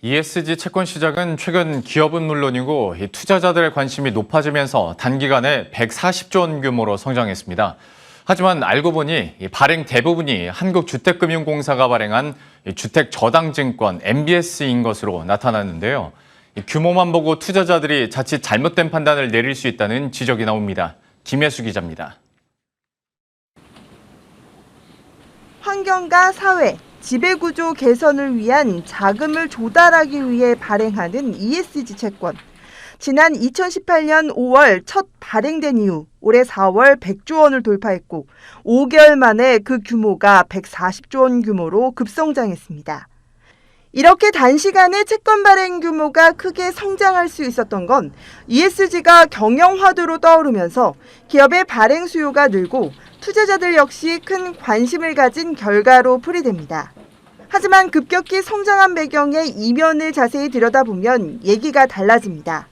ESG 채권 시장은 최근 기업은 물론이고 투자자들의 관심이 높아지면서 단기간에 140조 원 규모로 성장했습니다. 하지만 알고 보니 발행 대부분이 한국주택금융공사가 발행한 주택저당증권 MBS인 것으로 나타났는데요. 규모만 보고 투자자들이 자칫 잘못된 판단을 내릴 수 있다는 지적이 나옵니다. 김혜수 기자입니다. 환경과 사회, 지배구조 개선을 위한 자금을 조달하기 위해 발행하는 ESG 채권. 지난 2018년 5월 첫 발행된 이후 올해 4월 100조 원을 돌파했고 5개월 만에 그 규모가 140조 원 규모로 급성장했습니다. 이렇게 단시간에 채권 발행 규모가 크게 성장할 수 있었던 건 ESG가 경영화두로 떠오르면서 기업의 발행 수요가 늘고 투자자들 역시 큰 관심을 가진 결과로 풀이됩니다. 하지만 급격히 성장한 배경의 이면을 자세히 들여다보면 얘기가 달라집니다.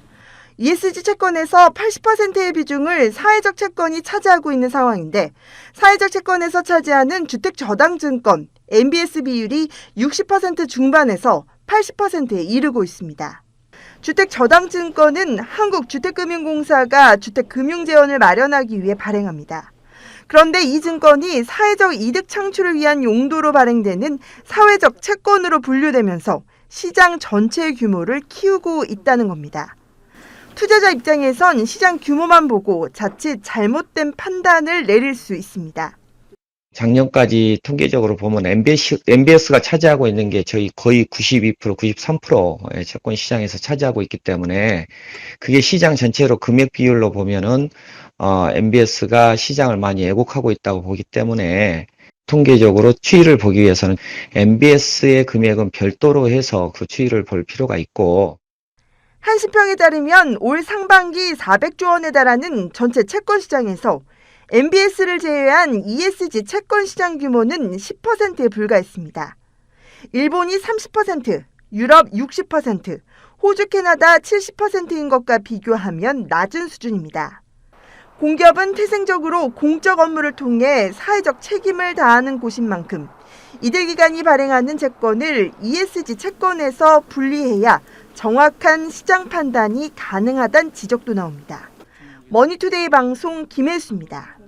ESG 채권에서 80%의 비중을 사회적 채권이 차지하고 있는 상황인데 사회적 채권에서 차지하는 주택저당증권, MBS 비율이 60% 중반에서 80%에 이르고 있습니다. 주택저당증권은 한국주택금융공사가 주택금융재원을 마련하기 위해 발행합니다. 그런데 이 증권이 사회적 이득 창출을 위한 용도로 발행되는 사회적 채권으로 분류되면서 시장 전체의 규모를 키우고 있다는 겁니다. 투자자 입장에선 시장 규모만 보고 자칫 잘못된 판단을 내릴 수 있습니다. 작년까지 통계적으로 보면 MBS가 차지하고 있는 게 저희 거의 92%, 93%의 채권 시장에서 차지하고 있기 때문에 그게 시장 전체로 금액 비율로 보면은 MBS가 시장을 많이 왜곡하고 있다고 보기 때문에 통계적으로 추이를 보기 위해서는 MBS의 금액은 별도로 해서 그 추이를 볼 필요가 있고 한시평에 따르면 올 상반기 400조 원에 달하는 전체 채권 시장에서 MBS를 제외한 ESG 채권 시장 규모는 10%에 불과했습니다. 일본이 30%, 유럽 60%, 호주, 캐나다 70%인 것과 비교하면 낮은 수준입니다. 공기업은 태생적으로 공적 업무를 통해 사회적 책임을 다하는 곳인 만큼 이들 기관이 발행하는 채권을 ESG 채권에서 분리해야 정확한 시장 판단이 가능하다는 지적도 나옵니다. 머니투데이 방송 김혜수입니다.